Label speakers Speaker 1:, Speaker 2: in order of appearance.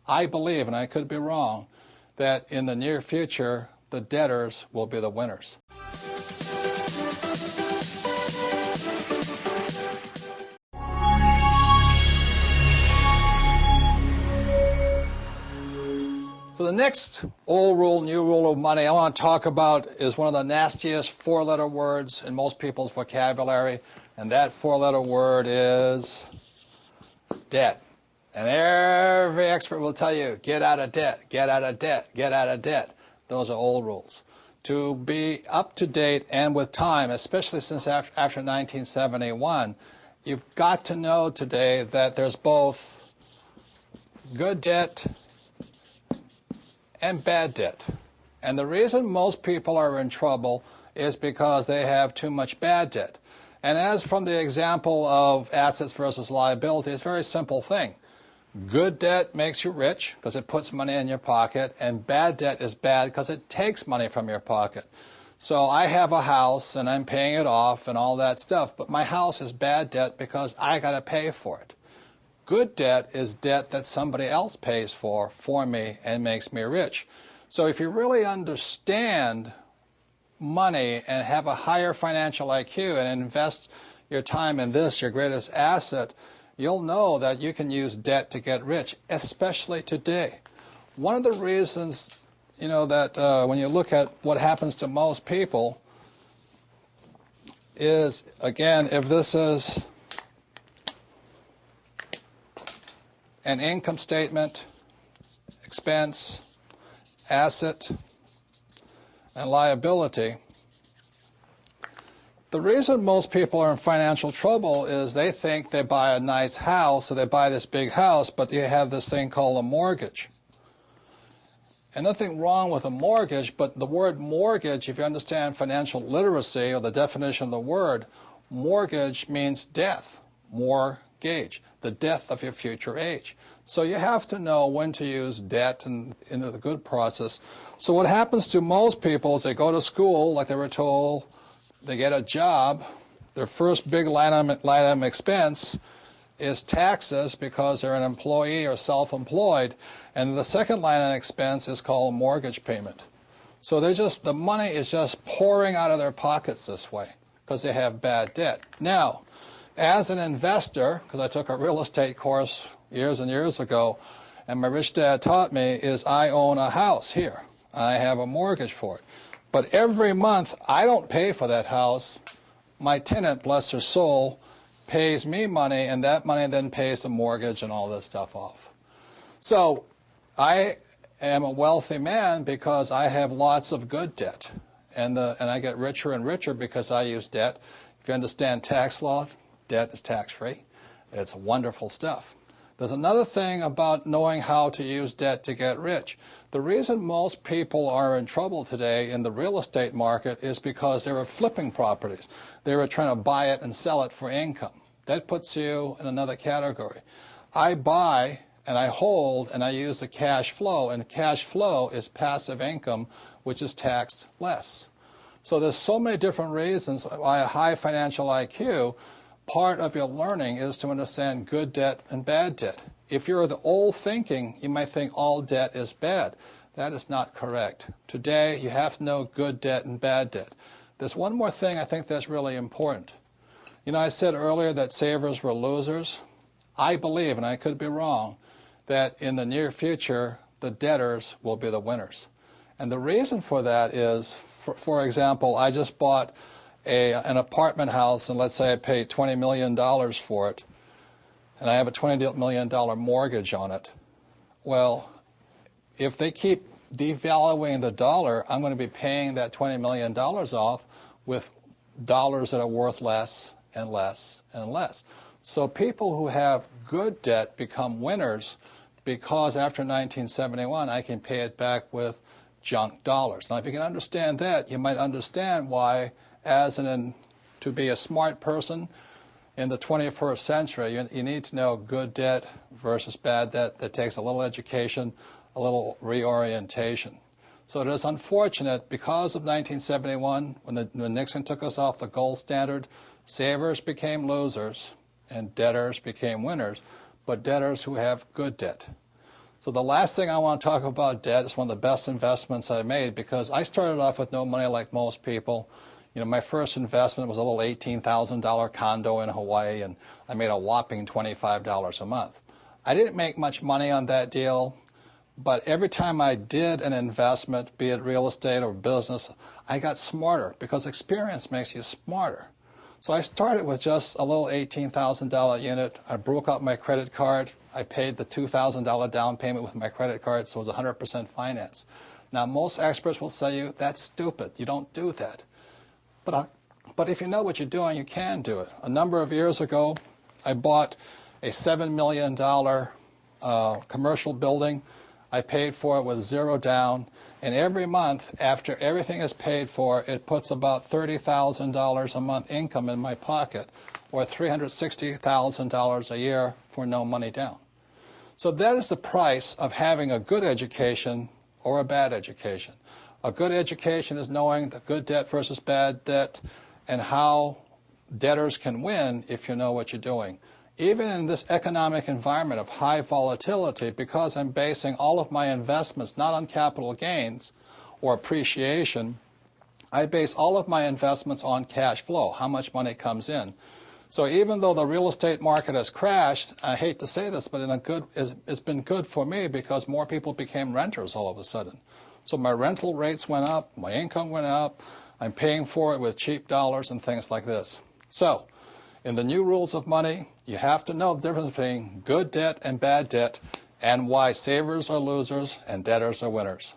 Speaker 1: I believe, and I could be wrong, that in the near future, the debtors will be the winners. So the next old rule, new rule of money I want to talk about is one of the nastiest four-letter words in most people's vocabulary, and that four-letter word is debt. And every expert will tell you, get out of debt, get out of debt, get out of debt. Those are old rules. To be up to date and with time, especially since after 1971, you've got to know today that there's both good debt and bad debt. And the reason most people are in trouble is because they have too much bad debt. And as from the example of assets versus liability, it's a very simple thing. Good debt makes you rich because it puts money in your pocket, and bad debt is bad because it takes money from your pocket. So I have a house and I'm paying it off and all that stuff, but my house is bad debt because I got to pay for it. Good debt is debt that somebody else pays for me and makes me rich. So if you really understand money and have a higher financial IQ and invest your time in this, your greatest asset, you'll know that you can use debt to get rich, especially today. One of the reasons, that when you look at what happens to most people is, again, if this is an income statement, expense, asset, and liability, the reason most people are in financial trouble is they think they buy a nice house, so they buy this big house, but they have this thing called a mortgage. And nothing wrong with a mortgage, but the word mortgage, if you understand financial literacy or the definition of the word, mortgage means death, mortgage, the death of your future age. So you have to know when to use debt and in the good process. So what happens to most people is they go to school, like they were told, they get a job, their first big line item expense is taxes because they're an employee or self-employed, and the second line item expense is called a mortgage payment. So the money is just pouring out of their pockets this way because they have bad debt. Now, as an investor, because I took a real estate course years and years ago, and my rich dad taught me, is I own a house here. I have a mortgage for it. But every month, I don't pay for that house. My tenant, bless her soul, pays me money, and that money then pays the mortgage and all this stuff off. So I am a wealthy man because I have lots of good debt. And I get richer and richer because I use debt. If you understand tax law, debt is tax-free. It's wonderful stuff. There's another thing about knowing how to use debt to get rich. The reason most people are in trouble today in the real estate market is because they were flipping properties. They were trying to buy it and sell it for income. That puts you in another category. I buy and I hold and I use the cash flow, and cash flow is passive income, which is taxed less. So there's so many different reasons why a high financial IQ, part of your learning is to understand good debt and bad debt. If you're the old thinking, you might think all debt is bad. That is not correct. Today, you have to know good debt and bad debt. There's one more thing I think that's really important. I said earlier that savers were losers. I believe, and I could be wrong, that in the near future, the debtors will be the winners. And the reason for that is, for example, I just bought an apartment house, and let's say I paid $20 million for it, and I have a $20 million mortgage on it. Well, if they keep devaluing the dollar, I'm going to be paying that $20 million off with dollars that are worth less and less and less. So people who have good debt become winners because after 1971, I can pay it back with junk dollars. Now, if you can understand that, you might understand why, to be a smart person in the 21st century, you need to know good debt versus bad debt. That takes a little education, a little reorientation. So it is unfortunate because of 1971, when Nixon took us off the gold standard, savers became losers and debtors became winners, but debtors who have good debt. So the last thing I want to talk about debt is one of the best investments I made, because I started off with no money like most people. You know, my first investment was a little $18,000 condo in Hawaii, and I made a whopping $25 a month. I didn't make much money on that deal, but every time I did an investment, be it real estate or business, I got smarter, because experience makes you smarter. So I started with just a little $18,000 unit. I broke up my credit card. I paid the $2,000 down payment with my credit card, so it was 100% finance. Now, most experts will say you, that's stupid. You don't do that. But if you know what you're doing, you can do it. A number of years ago, I bought a $7 million commercial building. I paid for it with zero down. And every month, after everything is paid for, it puts about $30,000 a month income in my pocket, or $360,000 a year for no money down. So that is the price of having a good education or a bad education. A good education is knowing the good debt versus bad debt and how debtors can win if you know what you're doing. Even in this economic environment of high volatility, because I'm basing all of my investments not on capital gains or appreciation, I base all of my investments on cash flow, how much money comes in. So even though the real estate market has crashed, I hate to say this, but it's been good for me, because more people became renters all of a sudden. So my rental rates went up, my income went up, I'm paying for it with cheap dollars and things like this. So in the new rules of money, you have to know the difference between good debt and bad debt, and why savers are losers and debtors are winners.